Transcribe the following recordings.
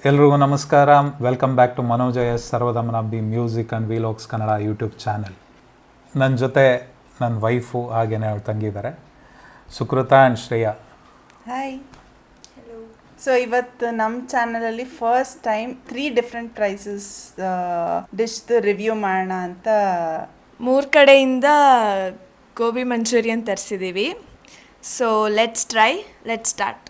ಎಲ್ರಿಗೂ ನಮಸ್ಕಾರ. Welcome back to Manoj S ಸರ್ವದಮನಾಬ್ದಿ music and vlogs Kannada YouTube channel. ನನ್ನ ಜೊತೆ ನನ್ನ ವೈಫು ಹಾಗೇನೆ ಅವಳು ತಂಗಿದ್ದಾರೆ, Sukrutha and Shreya. Hi, hello. So ಇವತ್ತು ನಮ್ಮ ಚಾನಲಲ್ಲಿ ಫಸ್ಟ್ ಟೈಮ್ 3 ಡಿಫ್ರೆಂಟ್ ಪ್ರೈಸಸ್ ಡಿಶ್ದು ರಿವ್ಯೂ ಮಾಡೋಣ ಅಂತ 3 ಕಡೆಯಿಂದ ಗೋಬಿ ಮಂಚೂರಿಯನ್ ತರಿಸಿದ್ದೀವಿ. So let's start.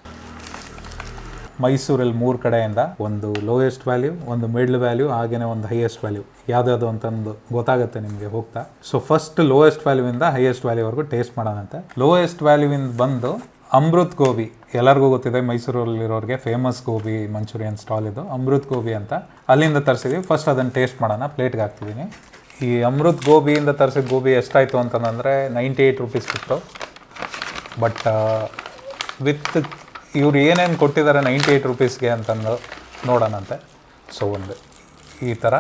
ಮೈಸೂರಲ್ಲಿ 3 ಕಡೆಯಿಂದ ಒಂದು ಲೋಯೆಸ್ಟ್ ವ್ಯಾಲ್ಯೂ, ಒಂದು ಮಿಡ್ಲ್ ವ್ಯಾಲ್ಯೂ, ಹಾಗೆಯೇ ಒಂದು ಹೈಯೆಸ್ಟ್ ವ್ಯಾಲ್ಯೂ ಯಾವುದ್ಯಾವುದು ಅಂತಂದು ಗೊತ್ತಾಗುತ್ತೆ ನಿಮಗೆ ಹೋಗ್ತಾ. ಸೊ ಫಸ್ಟ್ ಲೋಯೆಸ್ಟ್ ವ್ಯಾಲ್ಯೂವಿಂದ ಹೈಯೆಸ್ಟ್ ವ್ಯಾಲ್ಯೂವರೆಗೂ ಟೇಸ್ಟ್ ಮಾಡೋಣಂತೆ. ಲೋಯೆಸ್ಟ್ ವ್ಯಾಲ್ಯೂವಿಂದ ಬಂದು ಅಮೃತ್ ಗೋಬಿ, ಎಲ್ಲರಿಗೂ ಗೊತ್ತಿದೆ ಮೈಸೂರಲ್ಲಿರೋರಿಗೆ ಫೇಮಸ್ ಗೋಬಿ ಮಂಚೂರಿಯನ್ ಸ್ಟಾಲ್ ಇದು, ಅಮೃತ್ ಗೋಬಿ ಅಂತ. ಅಲ್ಲಿಂದ ತರಿಸಿದ್ವಿ. ಫಸ್ಟ್ ಅದನ್ನು ಟೇಸ್ಟ್ ಮಾಡೋಣ. ಪ್ಲೇಟ್ಗೆ ಹಾಕ್ತಿದ್ದೀನಿ. ಈ ಅಮೃತ್ ಗೋಬಿಯಿಂದ ತರಿಸಿದ ಗೋಬಿ ಎಷ್ಟಾಯಿತು ಅಂತಂದರೆ 98 ರುಪೀಸ್ ಬಿಟ್ಟು. ಬಟ್ ವಿತ್ ಇವ್ರು ಏನೇನು ಕೊಟ್ಟಿದ್ದಾರೆ 98 ರುಪೀಸ್ಗೆ ಅಂತಂದು ನೋಡೋಣಂತೆ. ಸೊ ಒಂದು ಈ ಥರ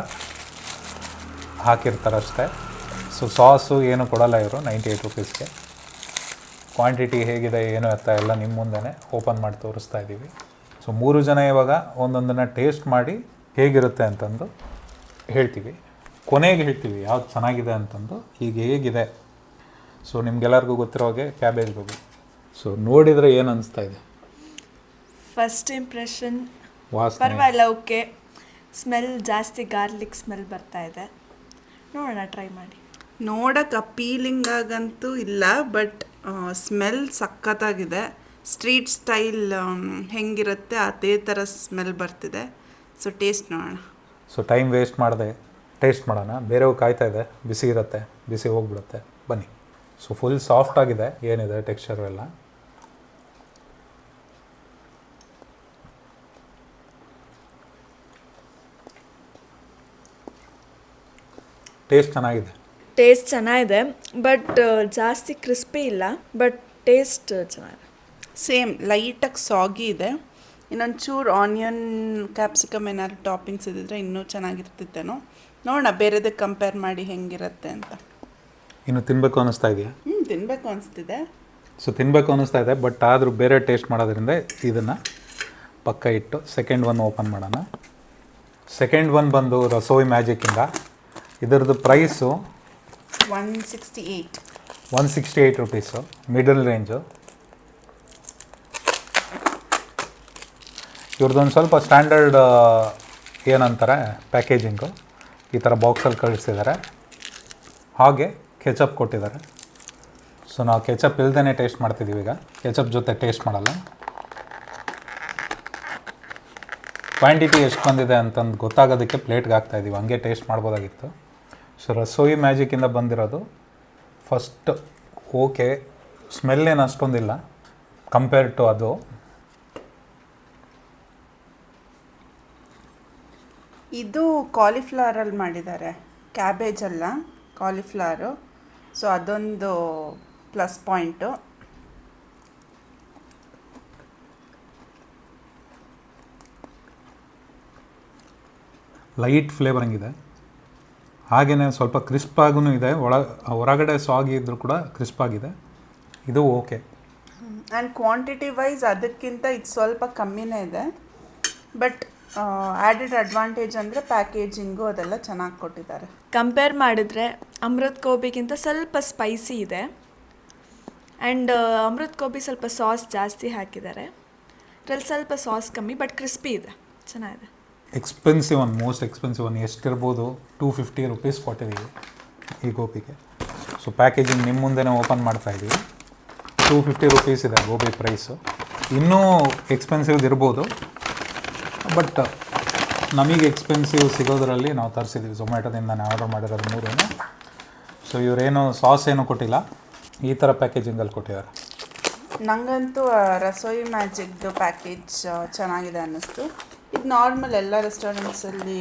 ಹಾಕಿರ್ತಾರಷ್ಟೇ. ಸೊ ಸಾಸು ಏನು ಕೊಡೋಲ್ಲ ಇವರು 98 ರುಪೀಸ್ಗೆ. ಕ್ವಾಂಟಿಟಿ ಹೇಗಿದೆ ಏನು ಎತ್ತ ಎಲ್ಲ ನಿಮ್ಮ ಮುಂದೆನೇ ಓಪನ್ ಮಾಡಿ ತೋರಿಸ್ತಾ ಇದ್ದೀವಿ. ಸೊ 3 ಜನ ಇವಾಗ ಒಂದೊಂದನ್ನು ಟೇಸ್ಟ್ ಮಾಡಿ ಹೇಗಿರುತ್ತೆ ಅಂತಂದು ಹೇಳ್ತೀವಿ. ಕೊನೆಗೆ ಹೇಳ್ತೀವಿ ಯಾವ್ದು ಚೆನ್ನಾಗಿದೆ ಅಂತಂದು. ಈಗ ಹೇಗಿದೆ ಸೊ ನಿಮ್ಗೆಲ್ಲರಿಗೂ ಗೊತ್ತಿರೋ ಹಾಗೆ ಕ್ಯಾಬೇಜ್ ಗೋಬಿ. ಸೊ ನೋಡಿದರೆ ಏನು ಅನಿಸ್ತಾ ಇದೆ? ಫಸ್ಟ್ ಇಂಪ್ರೆಷನ್ ವಾಸನೆ ಪರವಾಗಿಲ್ಲ, ಓಕೆ. ಸ್ಮೆಲ್ ಜಾಸ್ತಿ ಗಾರ್ಲಿಕ್ ಸ್ಮೆಲ್ ಬರ್ತಾ ಇದೆ. ನೋಡೋಣ, ಟ್ರೈ ಮಾಡಿ. ನೋಡೋಕೆ ಅಪೀಲಿಂಗ್ ಆಗಂತೂ ಇಲ್ಲ, ಬಟ್ ಸ್ಮೆಲ್ ಸಖತ್ತಾಗಿದೆ. ಸ್ಟ್ರೀಟ್ ಸ್ಟೈಲ್ ಹೆಂಗಿರುತ್ತೆ ಅದೇ ಥರ ಸ್ಮೆಲ್ ಬರ್ತಿದೆ. ಸೊ ಟೇಸ್ಟ್ ನೋಡೋಣ. ಸೊ ಟೈಮ್ ವೇಸ್ಟ್ ಮಾಡಿದೆ, ಟೇಸ್ಟ್ ಮಾಡೋಣ. ಬೇರೆವು ಕಾಯ್ತಾ ಇದೆ, ಬಿಸಿ ಇರುತ್ತೆ, ಬಿಸಿ ಹೋಗ್ಬಿಡುತ್ತೆ. ಬನ್ನಿ. ಸೊ ಫುಲ್ ಸಾಫ್ಟ್ ಆಗಿದೆ, ಏನಿದೆ ಟೆಕ್ಸ್ಚರು ಎಲ್ಲ. ಟೇಸ್ಟ್ ಚೆನ್ನಾಗಿದೆ, ಬಟ್ ಜಾಸ್ತಿ ಕ್ರಿಸ್ಪಿ ಇಲ್ಲ, ಬಟ್ ಟೇಸ್ಟ್ ಚೆನ್ನಾಗಿದೆ. ಸೇಮ್ ಲೈಟಾಗಿ ಸಾಗಿ ಇದೆ. ಇನ್ನೊಂಚೂರು ಆನಿಯನ್ ಕ್ಯಾಪ್ಸಿಕಮ್ ಏನಾದ್ರು ಟಾಪಿಂಗ್ಸ್ ಇದ್ದಿದ್ರೆ ಇನ್ನೂ ಚೆನ್ನಾಗಿರ್ತಿತ್ತೇನೋ. ನೋಡೋಣ ಬೇರೆದಕ್ಕೆ ಕಂಪೇರ್ ಮಾಡಿ ಹೆಂಗಿರುತ್ತೆ ಅಂತ. ಇನ್ನು ತಿನ್ನಬೇಕು ಅನ್ನಿಸ್ತಾ ಇದೆಯಾ? ತಿನ್ನಬೇಕು ಅನಿಸ್ತಿದೆ. ಸೊ ತಿನ್ನಬೇಕು ಅನ್ನಿಸ್ತಾ ಇದೆ, ಬಟ್ ಆದರೂ ಬೇರೆ ಟೇಸ್ಟ್ ಮಾಡೋದ್ರಿಂದ ಇದನ್ನು ಪಕ್ಕ ಇಟ್ಟು ಸೆಕೆಂಡ್ ಒನ್ ಓಪನ್ ಮಾಡೋಣ. ಸೆಕೆಂಡ್ ಒನ್ ಬಂದು ರಸೋಯಿ ಮ್ಯಾಜಿಕ್ಕಿಂದ. ಇದರದ್ದು ಪ್ರೈಸು 168 ರುಪೀಸು, ಮಿಡಲ್ ರೇಂಜು. ಇವ್ರದ್ದೊಂದು ಸ್ವಲ್ಪ ಸ್ಟ್ಯಾಂಡರ್ಡ್ ಏನಂತಾರೆ ಪ್ಯಾಕೇಜಿಂಗು, ಈ ಥರ ಬಾಕ್ಸಲ್ಲಿ ಕಳಿಸಿದ್ದಾರೆ. ಹಾಗೆ ಕೆಚಪ್ ಕೊಟ್ಟಿದ್ದಾರೆ. ಸೊ ನಾವು ಕೆಚಪ್ ಇಲ್ದೇ ಟೇಸ್ಟ್ ಮಾಡ್ತಿದ್ದೀವಿ. ಈಗ ಕೆಚಪ್ ಜೊತೆ ಟೇಸ್ಟ್ ಮಾಡಲ್ಲ. ಕ್ವಾಂಟಿಟಿ ಎಷ್ಟು ಬಂದಿದೆ ಅಂತಂದು ಗೊತ್ತಾಗೋದಕ್ಕೆ ಪ್ಲೇಟ್ಗೆ ಹಾಕ್ತಾಯಿದ್ದೀವಿ, ಹಂಗೆ ಟೇಸ್ಟ್ ಮಾಡ್ಬೋದಾಗಿತ್ತು. ಸೊ ರಸೋಯಿ ಮ್ಯಾಜಿಕ್ಕಿಂದ ಬಂದಿರೋದು ಫಸ್ಟ್ ಓಕೆ. ಸ್ಮೆಲ್ ಏನು ಅಷ್ಟೊಂದಿಲ್ಲ ಕಂಪೇರ್ ಟು ಅದು. ಇದು ಕಾಲಿಫ್ಲವರಲ್ಲಿ ಮಾಡಿದ್ದಾರೆ, ಕ್ಯಾಬೇಜ್ ಅಲ್ಲ, ಕಾಲಿಫ್ಲವರು. ಸೊ ಅದೊಂದು ಪ್ಲಸ್ ಪಾಯಿಂಟು. ಲೈಟ್ ಫ್ಲೇವರಿಂಗ್ ಇದೆ, ಹಾಗೆಯೇ ಸ್ವಲ್ಪ ಕ್ರಿಸ್ಪಾಗೂ ಇದೆ. ಹೊರಗಡೆ ಸಾಗಿ ಇದ್ದರೂ ಕೂಡ ಕ್ರಿಸ್ಪಾಗಿದೆ. ಇದು ಓಕೆ. ಆ್ಯಂಡ್ ಕ್ವಾಂಟಿಟಿ ವೈಸ್ ಅದಕ್ಕಿಂತ ಇದು ಸ್ವಲ್ಪ ಕಮ್ಮಿನೇ ಇದೆ. ಬಟ್ ಆ್ಯಡೆಡ್ ಅಡ್ವಾಂಟೇಜ್ ಅಂದರೆ ಪ್ಯಾಕೇಜಿಂಗು ಅದೆಲ್ಲ ಚೆನ್ನಾಗಿ ಕೊಟ್ಟಿದ್ದಾರೆ. ಕಂಪೇರ್ ಮಾಡಿದ್ರೆ ಅಮೃತ್ ಗೋಬಿಗಿಂತ ಸ್ವಲ್ಪ ಸ್ಪೈಸಿ ಇದೆ. ಆ್ಯಂಡ್ ಅಮೃತ್ ಗೋಬಿ ಸ್ವಲ್ಪ ಸಾಸ್ ಜಾಸ್ತಿ ಹಾಕಿದ್ದಾರೆ, ಇದ್ರಲ್ಲಿ ಸ್ವಲ್ಪ ಸಾಸ್ ಕಮ್ಮಿ, ಬಟ್ ಕ್ರಿಸ್ಪಿ ಇದೆ, ಚೆನ್ನಾಗಿದೆ. Expensive one, most expensive one ಎಷ್ಟಿರ್ಬೋದು? 250 ರುಪೀಸ್ ಕೊಟ್ಟಿದ್ದೀವಿ ಈ ಗೋಬಿಗೆ. ಸೊ ಪ್ಯಾಕೇಜಿಂಗ್ ನಿಮ್ಮ ಮುಂದೆನೇ ಓಪನ್ ಮಾಡ್ತಾಯಿದ್ದೀವಿ. 250 ರುಪೀಸ್ ಇದೆ ಗೋಬಿ ಪ್ರೈಸು. ಇನ್ನೂ ಎಕ್ಸ್ಪೆನ್ಸಿವ್ ಇರ್ಬೋದು, ಬಟ್ ನಮಗೆ ಎಕ್ಸ್ಪೆನ್ಸಿವ್ ಸಿಗೋದ್ರಲ್ಲಿ ನಾವು ತರಿಸಿದ್ದೀವಿ. ಝೊಮ್ಯಾಟೋದಿಂದ ನಾನು ಆರ್ಡರ್ ಮಾಡಿರೋದು 3. ಸೊ ಇವರೇನು ಸಾಸ್ ಏನೂ ಕೊಟ್ಟಿಲ್ಲ, ಈ ಥರ ಪ್ಯಾಕೇಜಿಂಗಲ್ಲಿ ಕೊಟ್ಟಿದ್ದಾರೆ. ನನಗಂತೂ ರಸೋಯಿ ಮ್ಯಾಜಿಕ್ದು ಪ್ಯಾಕೇಜ್ ಚೆನ್ನಾಗಿದೆ ಅನ್ನಿಸ್ತು. ಇದು ನಾರ್ಮಲ್ ಎಲ್ಲ ರೆಸ್ಟೋರೆಂಟ್ಸಲ್ಲಿ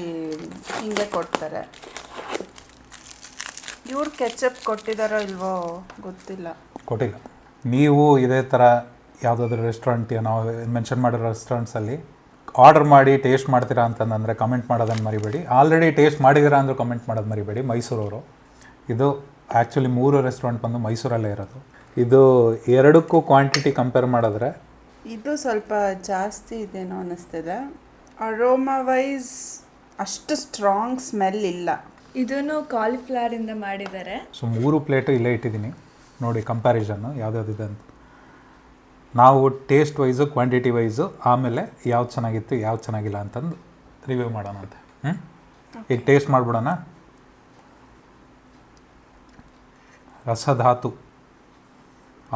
ಹಿಂಗೆ ಕೊಡ್ತಾರೆ. ಇವ್ರು ಕೆಚಪ್ ಕೊಟ್ಟಿದ್ದಾರೋ ಇಲ್ವೋ ಗೊತ್ತಿಲ್ಲ. ಕೊಟ್ಟಿಲ್ಲ. ನೀವು ಇದೇ ಥರ ಯಾವುದಾದ್ರೂ ರೆಸ್ಟೋರೆಂಟ್ ನಾವು ಮೆನ್ಷನ್ ಮಾಡಿರೋ ರೆಸ್ಟೋರೆಂಟ್ಸಲ್ಲಿ ಆರ್ಡರ್ ಮಾಡಿ ಟೇಸ್ಟ್ ಮಾಡ್ತೀರಾ ಅಂತಂದರೆ ಕಮೆಂಟ್ ಮಾಡೋದನ್ನು ಮರಿಬೇಡಿ. ಆಲ್ರೆಡಿ ಟೇಸ್ಟ್ ಮಾಡಿದ್ದೀರಾ ಅಂದರೂ ಕಮೆಂಟ್ ಮಾಡೋದು ಮರಿಬೇಡಿ. ಮೈಸೂರವರು ಇದು ಆ್ಯಕ್ಚುಲಿ 3 ರೆಸ್ಟೋರೆಂಟ್ ಬಂದು ಮೈಸೂರಲ್ಲೇ ಇರೋದು. ಇದು ಎರಡಕ್ಕೂ ಕ್ವಾಂಟಿಟಿ ಕಂಪೇರ್ ಮಾಡಿದ್ರೆ ಇದು ಸ್ವಲ್ಪ ಜಾಸ್ತಿ ಇದೇನೋ ಅನ್ನಿಸ್ತಿದೆ. ಅರೋಮಾ ವೈಸ್ ಅಷ್ಟು ಸ್ಟ್ರಾಂಗ್ ಸ್ಮೆಲ್ ಇಲ್ಲ. ಇದನ್ನು ಕಾಲಿಫ್ಲವರಿಂದ ಮಾಡಿದ್ದಾರೆ. ಸೊ 3 ಪ್ಲೇಟು ಇಲ್ಲೇ ಇಟ್ಟಿದ್ದೀನಿ ನೋಡಿ, ಕಂಪ್ಯಾರಿಸನ್ನು ಯಾವ್ದಾವ್ದಿದೆ ಅಂತ. ನಾವು ಟೇಸ್ಟ್ ವೈಸು ಕ್ವಾಂಟಿಟಿ ವೈಸು ಆಮೇಲೆ ಯಾವ್ದು ಚೆನ್ನಾಗಿತ್ತು ಯಾವ್ದು ಚೆನ್ನಾಗಿಲ್ಲ ಅಂತಂದು ರಿವ್ಯೂ ಮಾಡೋಣ ಅಂತ. ಈಗ ಟೇಸ್ಟ್ ಮಾಡಿಬಿಡೋಣ. ರಸಧಾತು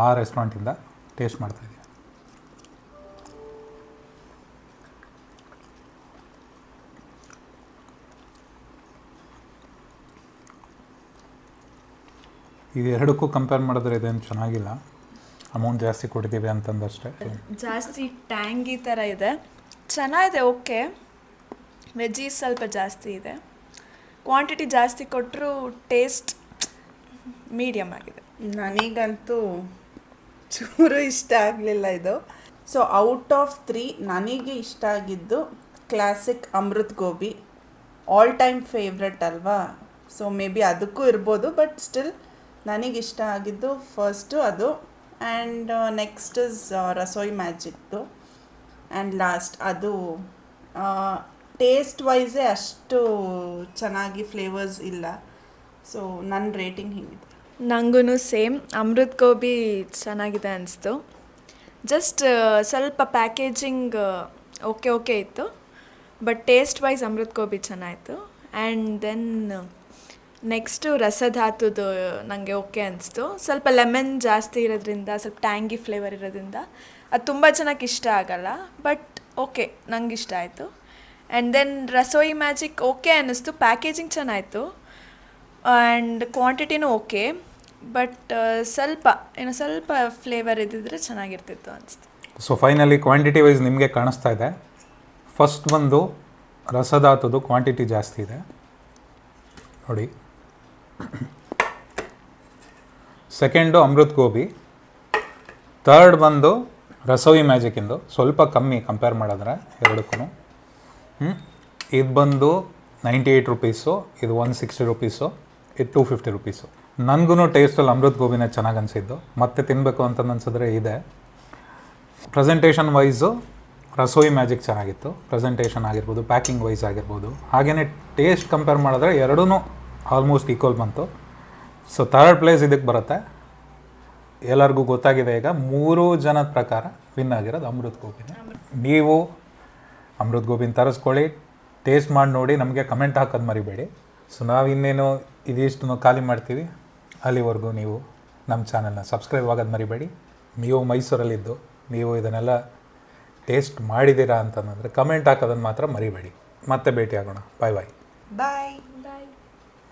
ಆ ರೆಸ್ಟೋರೆಂಟಿಂದ ಟೇಸ್ಟ್ ಮಾಡ್ತಾಯಿದ್ದೀನಿ. ಇದು ಎರಡಕ್ಕೂ ಕಂಪೇರ್ ಮಾಡಿದ್ರೆ ಇದೇನು ಚೆನ್ನಾಗಿಲ್ಲ, ಅಮೌಂಟ್ ಜಾಸ್ತಿ ಕೊಡ್ತೀವಿ ಅಂತಂದಷ್ಟೇ. ಜಾಸ್ತಿ ಟ್ಯಾಂಗಿ ಥರ ಇದೆ, ಚೆನ್ನಾಗಿದೆ. ಓಕೆ, ವೆಜ್ಜೀಸ್ ಸ್ವಲ್ಪ ಜಾಸ್ತಿ ಇದೆ. ಕ್ವಾಂಟಿಟಿ ಜಾಸ್ತಿ ಕೊಟ್ಟರು ಟೇಸ್ಟ್ ಮೀಡಿಯಮ್ ಆಗಿದೆ. ನನಗಂತೂ ಚೂರು ಇಷ್ಟ ಆಗಲಿಲ್ಲ ಇದು. ಸೊ ಔಟ್ ಆಫ್ 3 ನನಗೆ ಇಷ್ಟ ಆಗಿದ್ದು classic Amrut gobi. All time favourite ಅಲ್ವಾ, ಸೊ ಮೇ ಬಿ ಅದಕ್ಕೂ ಇರ್ಬೋದು, ಬಟ್ ಸ್ಟಿಲ್ ನನಗಿಷ್ಟ ಆಗಿದ್ದು ಫಸ್ಟು ಅದು. ಆ್ಯಂಡ್ ನೆಕ್ಸ್ಟ್ ಇಸ್ ರಸೋಯಿ ಮ್ಯಾಜಿಕ್ದು. ಆ್ಯಂಡ್ ಲಾಸ್ಟ್ ಅದು ಟೇಸ್ಟ್ ವೈಸೇ ಅಷ್ಟು ಚೆನ್ನಾಗಿ ಫ್ಲೇವರ್ಸ್ ಇಲ್ಲ. ಸೊ ನನ್ನ ರೇಟಿಂಗ್ ಹಿಂಗಿದೆ. ನನಗೂ ಸೇಮ್ ಅಮೃತ್ ಗೋಬಿ ಚೆನ್ನಾಗಿದೆ ಅನಿಸ್ತು. ಜಸ್ಟ್ ಸ್ವಲ್ಪ ಪ್ಯಾಕೇಜಿಂಗ್ ಓಕೆ ಇತ್ತು, but taste wise Amrut gobi ಚೆನ್ನಾಯಿತು. ಆ್ಯಂಡ್ ದೆನ್ ನೆಕ್ಸ್ಟು ರಸಧಾತುದು ನನಗೆ ಓಕೆ ಅನಿಸ್ತು. ಸ್ವಲ್ಪ ಲೆಮನ್ ಜಾಸ್ತಿ ಇರೋದ್ರಿಂದ, ಸ್ವಲ್ಪ ಟ್ಯಾಂಗಿ ಫ್ಲೇವರ್ ಇರೋದ್ರಿಂದ ಅದು ತುಂಬ ಚೆನ್ನಾಗಿ ಇಷ್ಟ ಆಗಲ್ಲ, ಬಟ್ ಓಕೆ ನಂಗೆ ಇಷ್ಟ ಆಯಿತು. And then Rasoi Magic okay ಅನ್ನಿಸ್ತು, ಪ್ಯಾಕೇಜಿಂಗ್ ಚೆನ್ನಾಯಿತು ಆ್ಯಂಡ್ ಕ್ವಾಂಟಿಟಿನೂ ಓಕೆ, ಬಟ್ ಸ್ವಲ್ಪ ಫ್ಲೇವರ್ ಇದ್ದಿದ್ರೆ ಚೆನ್ನಾಗಿರ್ತಿತ್ತು ಅನಿಸ್ತು. ಸೊ ಫೈನಲಿ ಕ್ವಾಂಟಿಟಿ ವೈಸ್ ನಿಮಗೆ ಕಾಣಿಸ್ತಾ ಇದೆ. ಫಸ್ಟ್ ಬಂದು ರಸಧಾತುದು ಕ್ವಾಂಟಿಟಿ ಜಾಸ್ತಿ ಇದೆ ನೋಡಿ. ಸೆಕೆಂಡು ಅಮೃತ್ ಗೋಬಿ. ಥರ್ಡ್ ಬಂದು ರಸೋಯಿ ಮ್ಯಾಜಿಕ್ಕಿಂದು ಸ್ವಲ್ಪ ಕಮ್ಮಿ ಕಂಪೇರ್ ಮಾಡಿದ್ರೆ ಎರಡಕ್ಕೂ. ಇದು ಬಂದು 98 ರುಪೀಸು, ಇದು 160 ರುಪೀಸು, ಇದು 250 ರುಪೀಸು. ನನಗೂ ಟೇಸ್ಟಲ್ಲಿ ಅಮೃತ್ ಗೋಬಿನೇ ಚೆನ್ನಾಗಿ ಅನಿಸಿದ್ದು, ಮತ್ತೆ ತಿನ್ನಬೇಕು ಅಂತ ಅನ್ಸಿದ್ರೆ ಇದೆ. ಪ್ರೆಸೆಂಟೇಷನ್ ವೈಸು ರಸೋಯಿ ಮ್ಯಾಜಿಕ್ ಚೆನ್ನಾಗಿತ್ತು, ಪ್ರೆಸೆಂಟೇಷನ್ ಆಗಿರ್ಬೋದು, ಪ್ಯಾಕಿಂಗ್ ವೈಸ್ ಆಗಿರ್ಬೋದು. ಹಾಗೆಯೇ ಟೇಸ್ಟ್ ಕಂಪೇರ್ ಮಾಡಿದ್ರೆ ಎರಡೂ ಆಲ್ಮೋಸ್ಟ್ ಈಕ್ವಲ್ ಬಂತು. ಸೊ ಥರ್ಡ್ ಪ್ಲೇಸ್ ಇದಕ್ಕೆ ಬರುತ್ತೆ. ಎಲ್ಲರಿಗೂ ಗೊತ್ತಾಗಿದೆ ಈಗ, 3 ಜನದ ಪ್ರಕಾರ ವಿನ್ ಆಗಿರೋದು ಅಮೃತ್ ಗೋಬಿನೇ. ನೀವು ಅಮೃತ್ ಗೋಬಿನ ತರಿಸ್ಕೊಳ್ಳಿ, ಟೇಸ್ಟ್ ಮಾಡಿ ನೋಡಿ, ನಮಗೆ ಕಮೆಂಟ್ ಹಾಕೋದು ಮರಿಬೇಡಿ. ಸೊ ನಾವು ಇನ್ನೇನು ಇದಿಷ್ಟು ಖಾಲಿ ಮಾಡ್ತೀವಿ, ಅಲ್ಲಿವರೆಗೂ ನೀವು ನಮ್ಮ ಚಾನಲ್ನ ಸಬ್ಸ್ಕ್ರೈಬ್ ಆಗೋದು ಮರಿಬೇಡಿ. ನೀವು ಮೈಸೂರಲ್ಲಿದ್ದು ನೀವು ಇದನ್ನೆಲ್ಲ ಟೇಸ್ಟ್ ಮಾಡಿದ್ದೀರಾ ಅಂತಂದರೆ ಕಮೆಂಟ್ ಹಾಕೋದನ್ನು ಮಾತ್ರ ಮರಿಬೇಡಿ. ಮತ್ತೆ ಭೇಟಿ ಆಗೋಣ. ಬಾಯ್ ಬಾಯ್. ಬಾಯ್. ಬಾಯ್.